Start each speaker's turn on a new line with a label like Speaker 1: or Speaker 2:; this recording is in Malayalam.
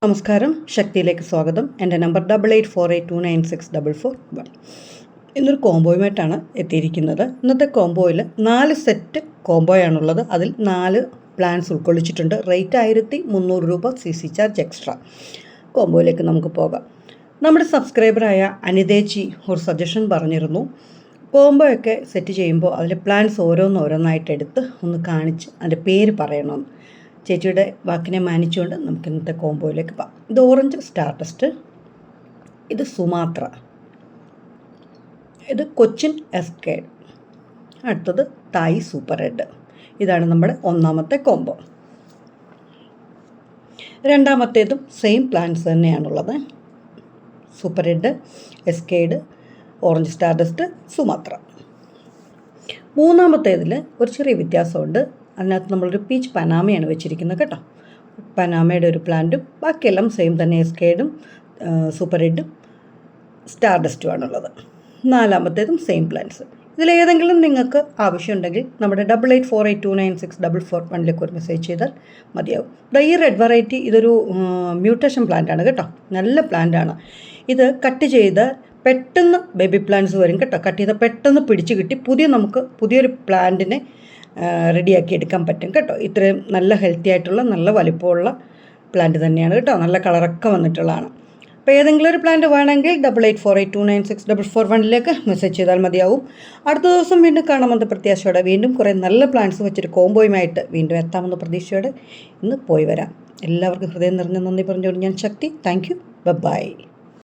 Speaker 1: നമസ്കാരം, ശക്തിയിലേക്ക് സ്വാഗതം. എൻ്റെ നമ്പർ 8848296441. ഇന്നൊരു കോംബോയുമായിട്ടാണ് എത്തിയിരിക്കുന്നത്. ഇന്നത്തെ കോംബോയിൽ 4 സെറ്റ് കോംബോയാണുള്ളത്. അതിൽ 4 പ്ലാൻസ് ഉൾക്കൊള്ളിച്ചിട്ടുണ്ട്. റേറ്റ് 1300 രൂപ, CC ചാർജ് എക്സ്ട്രാ. കോംബോയിലേക്ക് നമുക്ക് പോകാം. നമ്മുടെ സബ്സ്ക്രൈബറായ അനിതേച്ചി ഒരു സജഷൻ പറഞ്ഞിരുന്നു, കോംബോയൊക്കെ സെറ്റ് ചെയ്യുമ്പോൾ അതിൽ പ്ലാൻസ് ഓരോന്നായിട്ട് എടുത്ത് ഒന്ന് കാണിച്ച് അതിൻ്റെ പേര് പറയണമെന്ന്. ചേച്ചിയുടെ വാക്കിനെ മാനിച്ചുകൊണ്ട് നമുക്ക് ഇന്നത്തെ കോംബോയിലേക്ക് പോകാം. ഇത് ഓറഞ്ച് സ്റ്റാർഡസ്റ്റ്, ഇത് സുമാത്ര, ഇത് കൊച്ചിൻ എസ്കേഡ്, അടുത്തത് തായ് സൂപ്പർ റെഡ്. ഇതാണ് നമ്മുടെ ഒന്നാമത്തെ കോംബോ. രണ്ടാമത്തേതും സെയിം പ്ലാന്റ്സ് തന്നെയാണുള്ളത്. സൂപ്പർ റെഡ്, എസ്കേഡ്, ഓറഞ്ച് സ്റ്റാർഡസ്റ്റ്, സുമാത്ര. മൂന്നാമത്തേതിൽ ഒരു ചെറിയ വ്യത്യാസമുണ്ട്. അതിനകത്ത് നമ്മളൊരു പീച്ച് പനാമയാണ് വെച്ചിരിക്കുന്നത് കേട്ടോ. പനാമയുടെ ഒരു പ്ലാന്റും ബാക്കിയെല്ലാം സെയിം തന്നെ, എസ്കേഡും സൂപ്പർ റെഡും സ്റ്റാർഡസ്റ്റുമാണുള്ളത്. നാലാമത്തേതും സെയിം പ്ലാന്റ്സ്. ഇതിലേതെങ്കിലും നിങ്ങൾക്ക് ആവശ്യമുണ്ടെങ്കിൽ നമ്മുടെ 8848296441 ഒരു മെസ്സേജ് ചെയ്താൽ മതിയാവും. ഈ റെഡ് വെറൈറ്റി ഇതൊരു മ്യൂട്ടേഷൻ പ്ലാന്റാണ് കേട്ടോ. നല്ല പ്ലാന്റാണ്. ഇത് കട്ട് ചെയ്ത് പെട്ടെന്ന് ബേബി പ്ലാന്റ്സ് വരും കേട്ടോ. കട്ട് ചെയ്ത് പെട്ടെന്ന് പിടിച്ച് കിട്ടി നമുക്ക് പുതിയൊരു പ്ലാന്റിനെ റെഡിയാക്കി എടുക്കാൻ പറ്റും കേട്ടോ. ഇത്രയും നല്ല ഹെൽത്തി ആയിട്ടുള്ള നല്ല വലിപ്പമുള്ള പ്ലാന്റ് തന്നെയാണ് കേട്ടോ. നല്ല കളറൊക്കെ വന്നിട്ടുള്ളതാണ്. അപ്പോൾ ഏതെങ്കിലും ഒരു പ്ലാന്റ് വേണമെങ്കിൽ 8848296441 മെസ്സേജ് ചെയ്താൽ മതിയാവും. അടുത്ത ദിവസം വീണ്ടും കാണാമെന്ന പ്രത്യാശയോടെ വീണ്ടും കുറേ നല്ല പ്ലാന്റ്സ് വെച്ചൊരു കോംബോയുമായിട്ട് വീണ്ടും എത്താമെന്ന പ്രതീക്ഷയോടെ ഇന്ന് പോയി വരാം. എല്ലാവർക്കും ഹൃദയം നിറഞ്ഞ നന്ദി പറഞ്ഞുകൊണ്ട് ഞാൻ ശക്തി. Thank you. ബൈ.